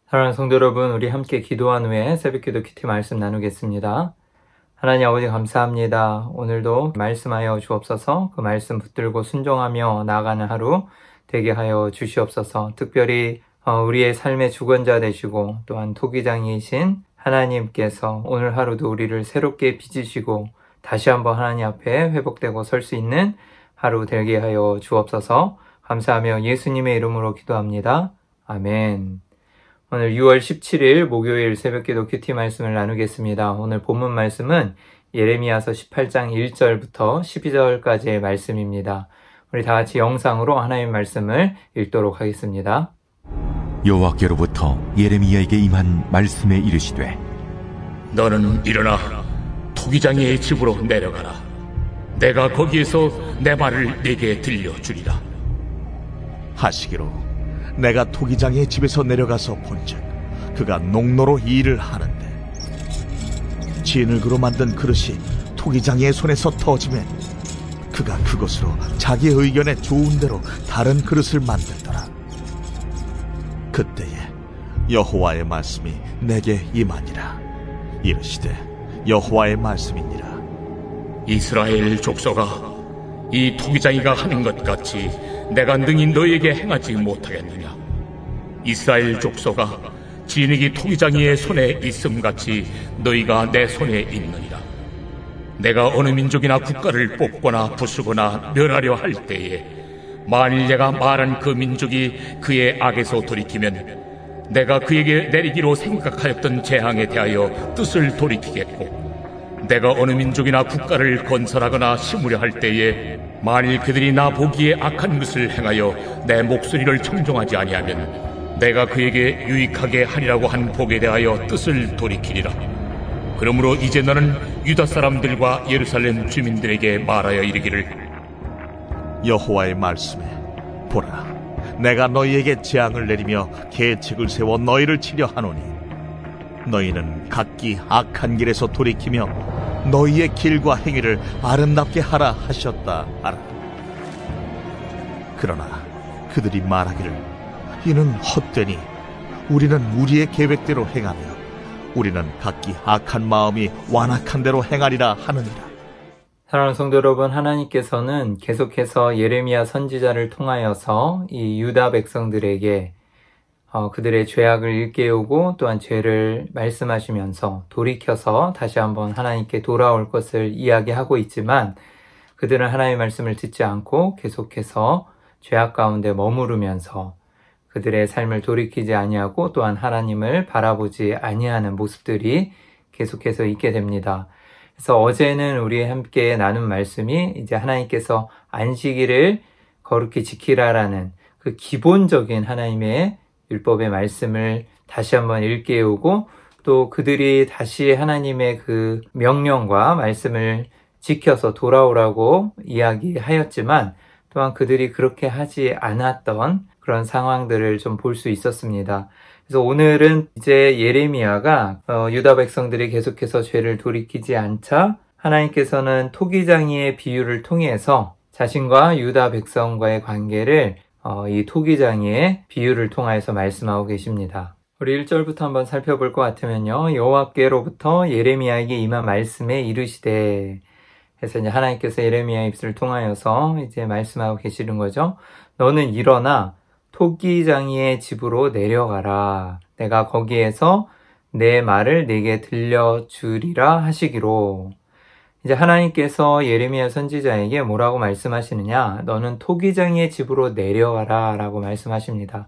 사랑하는 성도 여러분, 우리 함께 기도한 후에 새벽기도 큐티 말씀 나누겠습니다. 하나님 아버지 감사합니다. 오늘도 말씀하여 주옵소서. 그 말씀 붙들고 순종하며 나아가는 하루 되게 하여 주시옵소서. 특별히 우리의 삶의 주권자 되시고 또한 토기장이신 하나님께서 오늘 하루도 우리를 새롭게 빚으시고 다시 한번 하나님 앞에 회복되고 설 수 있는 하루 되게 하여 주옵소서. 감사하며 예수님의 이름으로 기도합니다. 아멘. 오늘 6월 17일 목요일 새벽기도 큐티 말씀을 나누겠습니다. 오늘 본문 말씀은 예레미야서 18장 1절부터 12절까지의 말씀입니다. 우리 다 같이 영상으로 하나님의 말씀을 읽도록 하겠습니다. 여호와께로부터 예레미야에게 임한 말씀에 이르시되 너는 일어나 토기장이의 집으로 내려가라. 내가 거기에서 내 말을 네게 들려주리라 하시기로 내가 토기장의 집에서 내려가서 본즉 그가 농로로 일을 하는데 진흙으로 만든 그릇이 토기장의 손에서 터지면 그가 그것으로 자기 의견에 좋은 대로 다른 그릇을 만들더라. 그때에 여호와의 말씀이 내게 임하니라. 이르시되 여호와의 말씀이니라. 이스라엘 족속아, 이 토기장이가 하는 것 같이 내가 능히 너에게 행하지 못하겠느냐. 이스라엘 족속아, 진흙이 토기장이의 손에 있음같이 너희가 내 손에 있느니라. 내가 어느 민족이나 국가를 뽑거나 부수거나 멸하려 할 때에 만일 내가 말한 그 민족이 그의 악에서 돌이키면 내가 그에게 내리기로 생각하였던 재앙에 대하여 뜻을 돌이키겠고, 내가 어느 민족이나 국가를 건설하거나 심으려 할 때에 만일 그들이 나 보기에 악한 것을 행하여 내 목소리를 청종하지 아니하면 내가 그에게 유익하게 하리라고 한 복에 대하여 뜻을 돌이키리라. 그러므로 이제 너는 유다 사람들과 예루살렘 주민들에게 말하여 이르기를, 여호와의 말씀에 보라, 내가 너희에게 재앙을 내리며 계책을 세워 너희를 치려 하노니 너희는 각기 악한 길에서 돌이키며 너희의 길과 행위를 아름답게 하라 하셨다 하라. 그러나 그들이 말하기를 이는 헛되니 우리는 우리의 계획대로 행하며 우리는 각기 악한 마음이 완악한 대로 행하리라 하느니라. 사랑하는 성도 여러분, 하나님께서는 계속해서 예레미야 선지자를 통하여서 이 유다 백성들에게 그들의 죄악을 일깨우고 또한 죄를 말씀하시면서 돌이켜서 다시 한번 하나님께 돌아올 것을 이야기하고 있지만 그들은 하나님의 말씀을 듣지 않고 계속해서 죄악 가운데 머무르면서 그들의 삶을 돌이키지 아니하고 또한 하나님을 바라보지 아니하는 모습들이 계속해서 있게 됩니다. 그래서 어제는 우리 함께 나눈 말씀이 이제 하나님께서 안식일을 거룩히 지키라라는 그 기본적인 하나님의 율법의 말씀을 다시 한번 일깨우고 또 그들이 다시 하나님의 그 명령과 말씀을 지켜서 돌아오라고 이야기하였지만 또한 그들이 그렇게 하지 않았던 그런 상황들을 좀 볼 수 있었습니다. 그래서 오늘은 이제 예레미야가 유다 백성들이 계속해서 죄를 돌이키지 않자 하나님께서는 토기장이의 비유를 통해서 자신과 유다 백성과의 관계를 이 토기장이의 비유를 통하여서 말씀하고 계십니다. 우리 1절부터 한번 살펴볼 것 같으면요. 여호와께로부터 예레미야에게 임한 말씀에 이르시되 해서 이제 하나님께서 예레미야의 입술을 통하여서 이제 말씀하고 계시는 거죠. 너는 일어나 토기장이의 집으로 내려가라. 내가 거기에서 내 말을 네게 들려주리라 하시기로. 이제 하나님께서 예레미야 선지자에게 뭐라고 말씀하시느냐? 너는 토기장이의 집으로 내려가라 라고 말씀하십니다.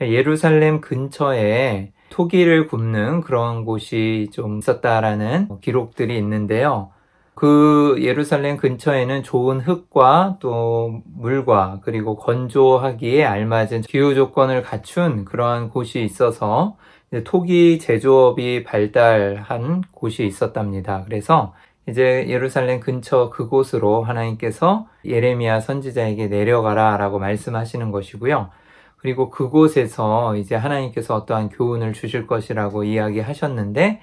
예루살렘 근처에 토기를 굽는 그런 곳이 좀 있었다라는 기록들이 있는데요. 그 예루살렘 근처에는 좋은 흙과 또 물과 그리고 건조하기에 알맞은 기후 조건을 갖춘 그러한 곳이 있어서 토기 제조업이 발달한 곳이 있었답니다. 그래서 이제 예루살렘 근처 그곳으로 하나님께서 예레미야 선지자에게 내려가라 라고 말씀하시는 것이고요. 그리고 그곳에서 이제 하나님께서 어떠한 교훈을 주실 것이라고 이야기하셨는데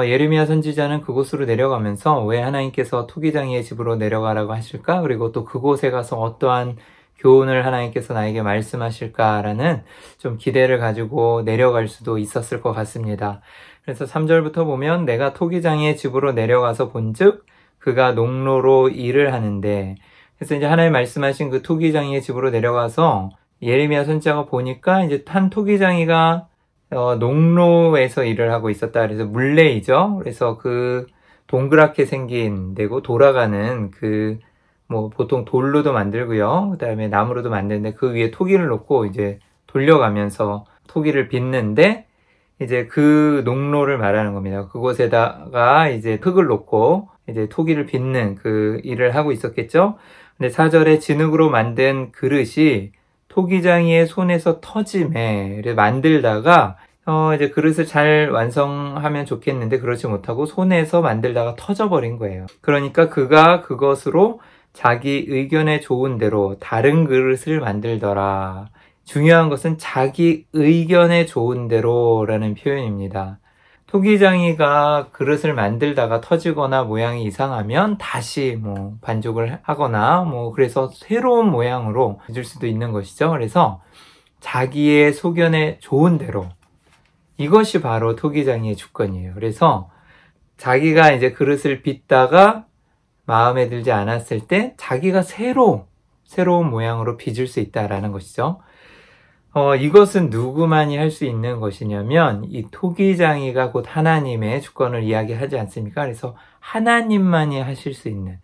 예레미야 선지자는 그곳으로 내려가면서 왜 하나님께서 토기장이의 집으로 내려가라고 하실까? 그리고 또 그곳에 가서 어떠한 교훈을 하나님께서 나에게 말씀하실까라는 좀 기대를 가지고 내려갈 수도 있었을 것 같습니다. 그래서 3절부터 보면 내가 토기장이의 집으로 내려가서 본즉 그가 농로로 일을 하는데, 그래서 이제 하나님 말씀하신 그 토기장이의 집으로 내려가서 예레미야 선지자가 보니까 이제 한 토기장이가 농로에서 일을 하고 있었다. 그래서 물레이죠. 그래서 그 동그랗게 생긴 데고 돌아가는 그 뭐 보통 돌로도 만들고요. 그다음에 나무로도 만드는데 그 위에 토기를 놓고 이제 돌려가면서 토기를 빚는데 이제 그 농로를 말하는 겁니다. 그곳에다가 이제 흙을 놓고 이제 토기를 빚는 그 일을 하고 있었겠죠. 근데 4절에 진흙으로 만든 그릇이 토기장이의 손에서 터짐에 만들다가 이제 그릇을 잘 완성하면 좋겠는데 그렇지 못하고 손에서 만들다가 터져버린 거예요. 그러니까 그가 그것으로 자기 의견에 좋은 대로 다른 그릇을 만들더라. 중요한 것은 자기 의견에 좋은 대로라는 표현입니다. 토기장이가 그릇을 만들다가 터지거나 모양이 이상하면 다시 뭐 반죽을 하거나 뭐 그래서 새로운 모양으로 빚을 수도 있는 것이죠. 그래서 자기의 소견에 좋은 대로, 이것이 바로 토기장이의 주권이에요. 그래서 자기가 이제 그릇을 빚다가 마음에 들지 않았을 때 자기가 새로운 모양으로 빚을 수 있다라는 것이죠. 이것은 누구만이 할 수 있는 것이냐면 이 토기장이가 곧 하나님의 주권을 이야기하지 않습니까? 그래서 하나님만이 하실 수 있는,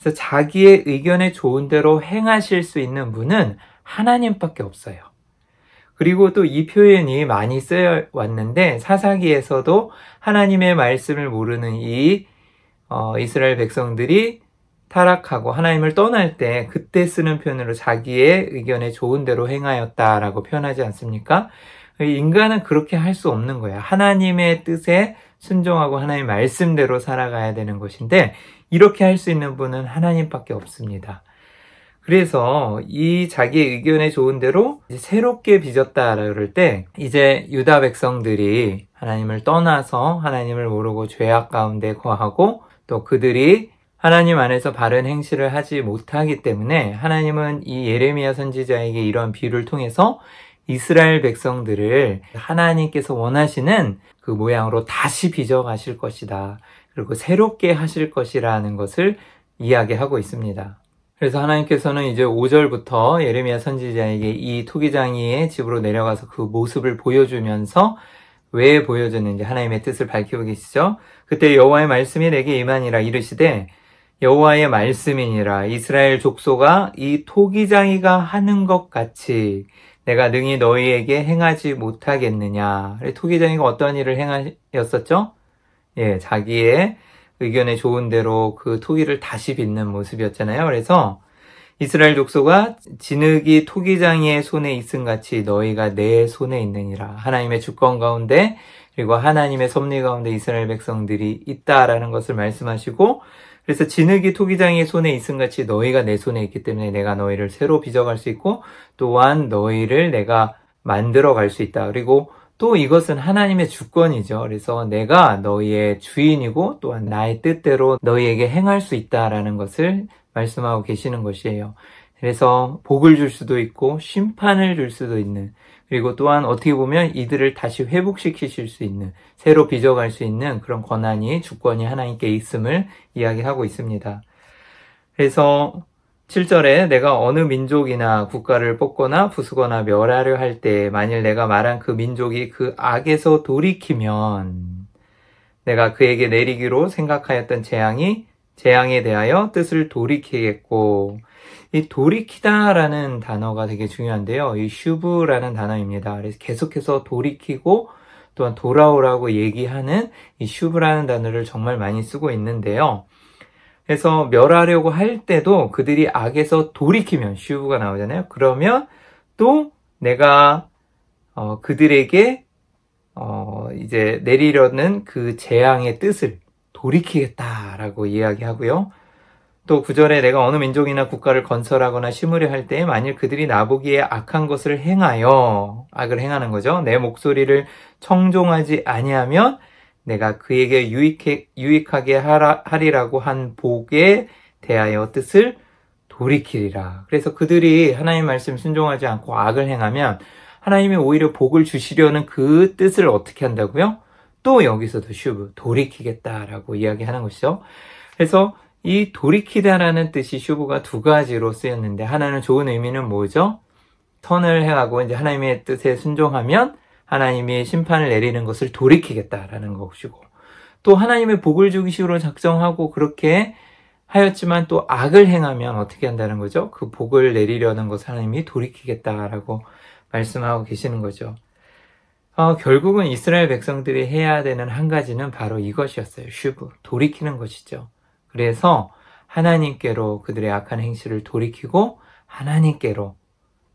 그래서 자기의 의견에 좋은 대로 행하실 수 있는 분은 하나님밖에 없어요. 그리고 또 이 표현이 많이 쓰여 왔는데 사사기에서도 하나님의 말씀을 모르는 이 이스라엘 백성들이 타락하고 하나님을 떠날 때 그때 쓰는 표현으로 자기의 의견에 좋은 대로 행하였다라고 표현하지 않습니까? 인간은 그렇게 할 수 없는 거예요. 하나님의 뜻에 순종하고 하나님의 말씀대로 살아가야 되는 것인데 이렇게 할 수 있는 분은 하나님밖에 없습니다. 그래서 이 자기의 의견에 좋은 대로 이제 새롭게 빚었다라 그럴 때 이제 유다 백성들이 하나님을 떠나서 하나님을 모르고 죄악 가운데 거하고 또 그들이 하나님 안에서 바른 행실을 하지 못하기 때문에 하나님은 이 예레미야 선지자에게 이런 비유를 통해서 이스라엘 백성들을 하나님께서 원하시는 그 모양으로 다시 빚어 가실 것이다. 그리고 새롭게 하실 것이라는 것을 이야기하고 있습니다. 그래서 하나님께서는 이제 5절부터 예레미야 선지자에게 이 토기장이의 집으로 내려가서 그 모습을 보여주면서 왜 보여줬는지 하나님의 뜻을 밝히고 계시죠. 그때 여호와의 말씀이 내게 임하니라 이르시되 여호와의 말씀이니라 이스라엘 족속아 이 토기장이가 하는 것 같이 내가 능히 너희에게 행하지 못하겠느냐. 토기장이가 어떤 일을 행하였었죠? 자기의 의견에 좋은 대로 그 토기를 다시 빚는 모습이었잖아요. 그래서 이스라엘 족속아 진흙이 토기장이의 손에 있음같이 너희가 내 손에 있느니라. 하나님의 주권 가운데 그리고 하나님의 섭리 가운데 이스라엘 백성들이 있다라는 것을 말씀하시고, 그래서 진흙이 토기장이의 손에 있음같이 너희가 내 손에 있기 때문에 내가 너희를 새로 빚어갈 수 있고 또한 너희를 내가 만들어갈 수 있다. 그리고 또 이것은 하나님의 주권이죠. 그래서 내가 너희의 주인이고 또한 나의 뜻대로 너희에게 행할 수 있다라는 것을 말씀하고 계시는 것이에요. 그래서 복을 줄 수도 있고 심판을 줄 수도 있는, 그리고 또한 어떻게 보면 이들을 다시 회복시키실 수 있는, 새로 빚어갈 수 있는 그런 권한이, 주권이 하나님께 있음을 이야기하고 있습니다. 그래서 7절에 내가 어느 민족이나 국가를 뽑거나 부수거나 멸하려 할 때 만일 내가 말한 그 민족이 그 악에서 돌이키면 내가 그에게 내리기로 생각하였던 재앙에 대하여 뜻을 돌이키겠고, 이 돌이키다라는 단어가 되게 중요한데요. 이 슈브라는 단어입니다. 그래서 계속해서 돌이키고 또한 돌아오라고 얘기하는 이 슈브라는 단어를 정말 많이 쓰고 있는데요. 그래서 멸하려고 할 때도 그들이 악에서 돌이키면 슈브가 나오잖아요. 그러면 또 내가 그들에게 이제 내리려는 그 재앙의 뜻을 돌이키겠다라고 이야기하고요. 또 9절에 내가 어느 민족이나 국가를 건설하거나 심으려 할 때 만일 그들이 나보기에 악한 것을 행하여, 악을 행하는 거죠. 내 목소리를 청종하지 아니하면 내가 그에게 유익하게 하리라고 한 복에 대하여 뜻을 돌이키리라. 그래서 그들이 하나님 말씀 순종하지 않고 악을 행하면 하나님이 오히려 복을 주시려는 그 뜻을 어떻게 한다고요? 또 여기서도 슈브, 돌이키겠다라고 이야기하는 것이죠. 그래서 이 돌이키다라는 뜻이 슈브가 두 가지로 쓰였는데, 하나는 좋은 의미는 뭐죠? 턴을 해가고 이제 하나님의 뜻에 순종하면 하나님이 심판을 내리는 것을 돌이키겠다라는 것이고, 또 하나님의 복을 주기식으로 작정하고 그렇게 하였지만 또 악을 행하면 어떻게 한다는 거죠? 그 복을 내리려는 것을 하나님이 돌이키겠다라고 말씀하고 계시는 거죠. 결국은 이스라엘 백성들이 해야 되는 한 가지는 바로 이것이었어요. 슈브, 돌이키는 것이죠. 그래서 하나님께로 그들의 악한 행실을 돌이키고 하나님께로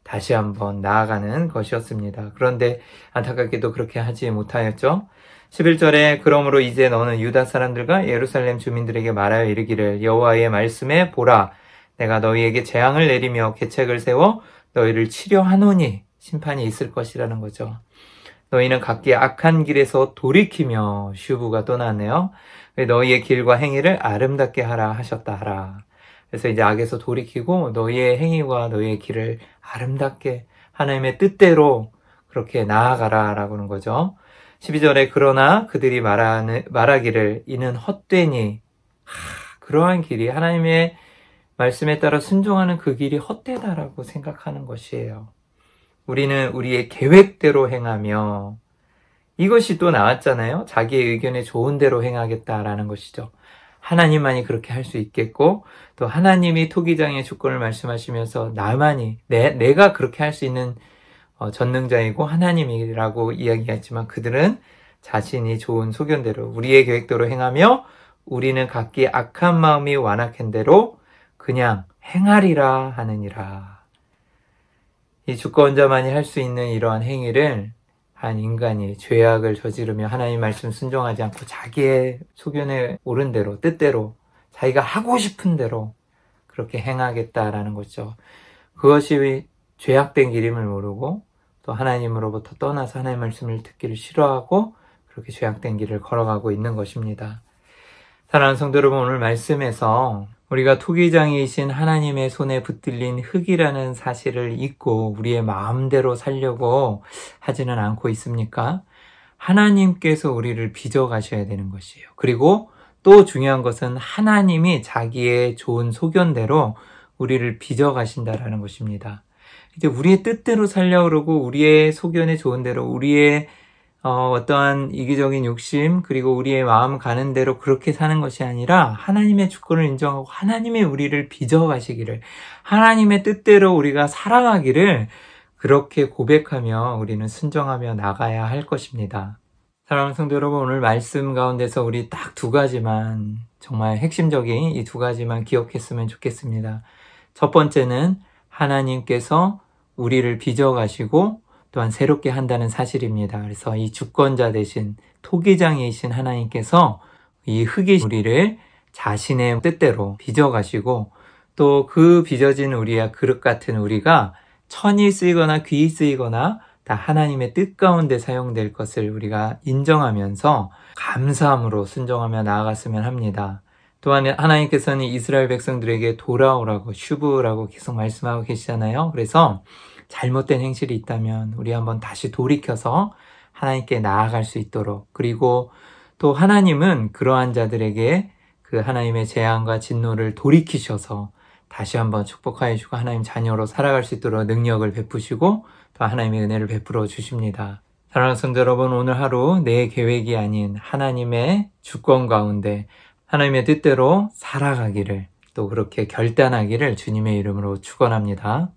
다시 한번 나아가는 것이었습니다. 그런데 안타깝게도 그렇게 하지 못하였죠. 11절에 그러므로 이제 너는 유다 사람들과 예루살렘 주민들에게 말하여 이르기를 여호와의 말씀에 보라, 내가 너희에게 재앙을 내리며 계책을 세워 너희를 치려 하노니, 심판이 있을 것이라는 거죠. 너희는 각기 악한 길에서 돌이키며, 슈브가 또 나왔네요. 너희의 길과 행위를 아름답게 하라 하셨다 하라. 그래서 이제 악에서 돌이키고 너희의 행위와 너희의 길을 아름답게 하나님의 뜻대로 그렇게 나아가라 라고 하는 거죠. 12절에 그러나 그들이 말하기를 이는 헛되니, 그러한 길이, 하나님의 말씀에 따라 순종하는 그 길이 헛되다라고 생각하는 것이에요. 우리는 우리의 계획대로 행하며, 이것이 또 나왔잖아요. 자기의 의견에 좋은 대로 행하겠다라는 것이죠. 하나님만이 그렇게 할 수 있겠고, 또 하나님이 토기장의 주권을 말씀하시면서 나만이, 내가 그렇게 할 수 있는 전능자이고 하나님이라고 이야기했지만, 그들은 자신이 좋은 소견대로 우리의 계획대로 행하며 우리는 각기 악한 마음이 완악한 대로 그냥 행하리라 하느니라. 이 주권자만이 할 수 있는 이러한 행위를 한 인간이 죄악을 저지르며 하나님 말씀 순종하지 않고 자기의 소견에 옳은 대로, 뜻대로, 자기가 하고 싶은 대로 그렇게 행하겠다라는 거죠. 그것이 죄악된 길임을 모르고 또 하나님으로부터 떠나서 하나님의 말씀을 듣기를 싫어하고 그렇게 죄악된 길을 걸어가고 있는 것입니다. 사랑하는 성도 여러분, 오늘 말씀에서 우리가 토기장이신 하나님의 손에 붙들린 흙이라는 사실을 잊고 우리의 마음대로 살려고 하지는 않고 있습니까? 하나님께서 우리를 빚어가셔야 되는 것이에요. 그리고 또 중요한 것은 하나님이 자기의 좋은 소견대로 우리를 빚어가신다라는 것입니다. 이제 우리의 뜻대로 살려고 그러고 우리의 소견에 좋은 대로 우리의 어떠한 이기적인 욕심 그리고 우리의 마음 가는 대로 그렇게 사는 것이 아니라 하나님의 주권을 인정하고 하나님이 우리를 빚어가시기를, 하나님의 뜻대로 우리가 살아가기를 그렇게 고백하며 우리는 순종하며 나가야 할 것입니다. 사랑하는 성도 여러분, 오늘 말씀 가운데서 우리 딱 두 가지만, 정말 핵심적인 이 두 가지만 기억했으면 좋겠습니다. 첫 번째는 하나님께서 우리를 빚어가시고 또한 새롭게 한다는 사실입니다. 그래서 이 주권자 대신 토기장이신 하나님께서 이 흙이 우리를 자신의 뜻대로 빚어가시고 또 그 빚어진 우리와 그릇 같은 우리가 천이 쓰이거나 귀히 쓰이거나 다 하나님의 뜻 가운데 사용될 것을 우리가 인정하면서 감사함으로 순종하며 나아갔으면 합니다. 또한 하나님께서는 이스라엘 백성들에게 돌아오라고, 슈브라고 계속 말씀하고 계시잖아요. 그래서 잘못된 행실이 있다면 우리 한번 다시 돌이켜서 하나님께 나아갈 수 있도록, 그리고 또 하나님은 그러한 자들에게 그 하나님의 재앙과 진노를 돌이키셔서 다시 한번 축복하여 주고 하나님 자녀로 살아갈 수 있도록 능력을 베푸시고 또 하나님의 은혜를 베풀어 주십니다. 사랑하는 성도 여러분, 오늘 하루 내 계획이 아닌 하나님의 주권 가운데 하나님의 뜻대로 살아가기를, 또 그렇게 결단하기를 주님의 이름으로 축원합니다.